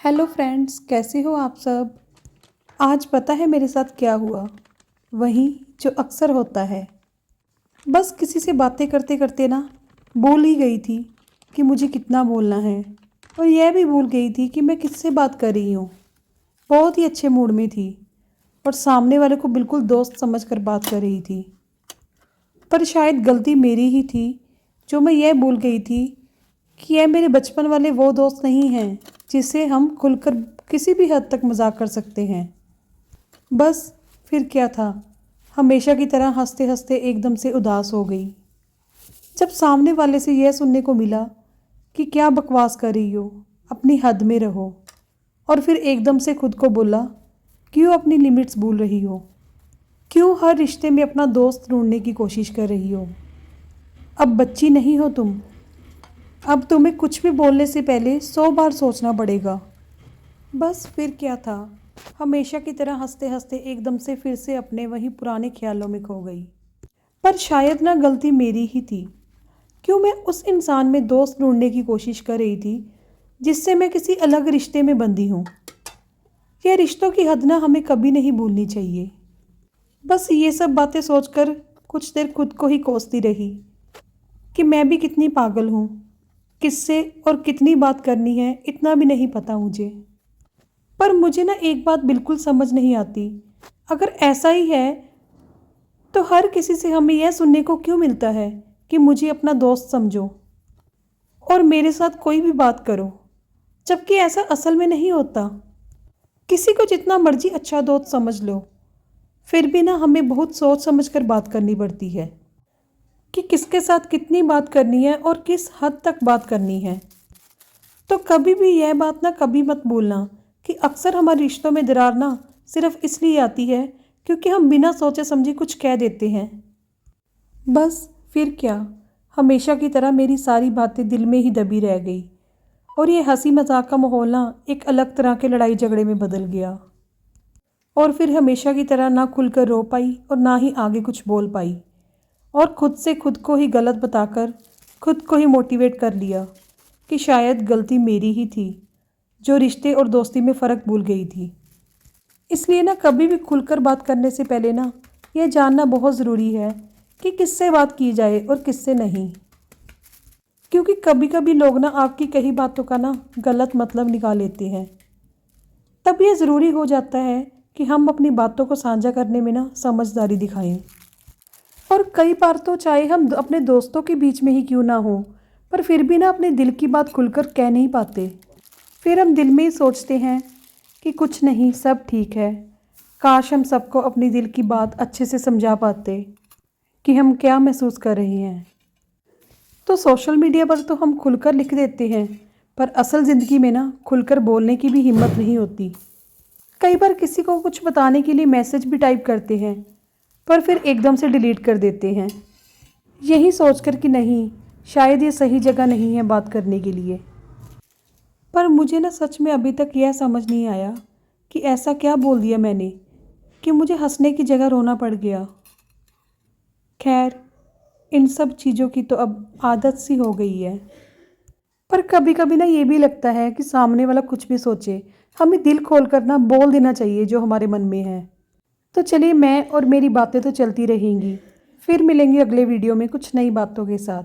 Hello friends, कैसे हो आप सब। आज पता है मेरे साथ क्या हुआ। वही जो अक्सर होता है। बस किसी से बातें करते करते ना भूल ही गई थी कि मुझे कितना बोलना है। और यह भी भूल गई थी कि मैं किससे बात कर रही हूँ। बहुत ही अच्छे मूड में थी और सामने वाले को बिल्कुल दोस्त समझकर बात कर रही थी। पर शायद गलती मेरी ही थी जो मैं यह भूल गई थी कि यह मेरे बचपन वाले वो दोस्त नहीं हैं जिससे हम खुलकर किसी भी हद तक मजाक कर सकते हैं। बस फिर क्या था, हमेशा की तरह हंसते हंसते एकदम से उदास हो गई जब सामने वाले से यह सुनने को मिला कि क्या बकवास कर रही हो, अपनी हद में रहो। और फिर एकदम से खुद को बोला, क्यों अपनी लिमिट्स भूल रही हो, क्यों हर रिश्ते में अपना दोस्त ढूंढने की कोशिश कर रही हो। अब बच्ची नहीं हो तुम। अब तुम्हें कुछ भी बोलने से पहले 100 बार सोचना पड़ेगा। बस फिर क्या था, हमेशा की तरह हंसते हंसते एकदम से फिर से अपने वही पुराने ख्यालों में खो गई। पर शायद ना गलती मेरी ही थी। क्यों मैं उस इंसान में दोस्त ढूंढने की कोशिश कर रही थी जिससे मैं किसी अलग रिश्ते में बंधी हूँ। यह रिश्तों की हद ना हमें कभी नहीं भूलनी चाहिए। बस ये सब बातें सोचकर कुछ देर खुद को ही कोसती रही कि मैं भी कितनी पागल हूँ। किससे और कितनी बात करनी है इतना भी नहीं पता मुझे। पर मुझे ना एक बात बिल्कुल समझ नहीं आती। अगर ऐसा ही है तो हर किसी से हमें यह सुनने को क्यों मिलता है कि मुझे अपना दोस्त समझो और मेरे साथ कोई भी बात करो, जबकि ऐसा असल में नहीं होता। किसी को जितना मर्जी अच्छा दोस्त समझ लो, फिर भी ना हमें बहुत सोच समझ कर बात करनी पड़ती है कि किसके साथ कितनी बात करनी है और किस हद तक बात करनी है। तो कभी भी यह बात ना कभी मत भूलना कि अक्सर हमारे रिश्तों में दरार ना सिर्फ इसलिए आती है क्योंकि हम बिना सोचे समझे कुछ कह देते हैं। बस फिर क्या, हमेशा की तरह मेरी सारी बातें दिल में ही दबी रह गई और ये हंसी मजाक का माहौल ना एक अलग तरह के लड़ाई झगड़े में बदल गया। और फिर हमेशा की तरह ना खुलकर रो पाई और ना ही आगे कुछ बोल पाई और खुद से खुद को ही गलत बताकर खुद को ही मोटिवेट कर लिया कि शायद गलती मेरी ही थी जो रिश्ते और दोस्ती में फ़र्क भूल गई थी। इसलिए ना कभी भी खुलकर बात करने से पहले ना यह जानना बहुत ज़रूरी है कि किससे बात की जाए और किससे नहीं। क्योंकि कभी कभी लोग ना आपकी कही बातों का ना गलत मतलब निकाल लेते हैं। तब यह ज़रूरी हो जाता है कि हम अपनी बातों को साझा करने में ना समझदारी दिखाएं। और कई बार तो चाहे हम अपने दोस्तों के बीच में ही क्यों ना हो, पर फिर भी ना अपने दिल की बात खुलकर कह नहीं पाते। फिर हम दिल में ही सोचते हैं कि कुछ नहीं, सब ठीक है। काश हम सबको अपनी दिल की बात अच्छे से समझा पाते कि हम क्या महसूस कर रहे हैं। तो सोशल मीडिया पर तो हम खुलकर लिख देते हैं, पर असल ज़िंदगी में ना खुलकर बोलने की भी हिम्मत नहीं होती। कई बार किसी को कुछ बताने के लिए मैसेज भी टाइप करते हैं, पर फिर एकदम से डिलीट कर देते हैं, यही सोचकर कि नहीं, शायद ये सही जगह नहीं है बात करने के लिए। पर मुझे ना सच में अभी तक यह समझ नहीं आया कि ऐसा क्या बोल दिया मैंने कि मुझे हंसने की जगह रोना पड़ गया। खैर, इन सब चीज़ों की तो अब आदत सी हो गई है। पर कभी कभी ना ये भी लगता है कि सामने वाला कुछ भी सोचे, हमें दिल खोल कर ना बोल देना चाहिए जो हमारे मन में है। तो चलिए, मैं और मेरी बातें तो चलती रहेंगी। फिर मिलेंगे अगले वीडियो में कुछ नई बातों के साथ।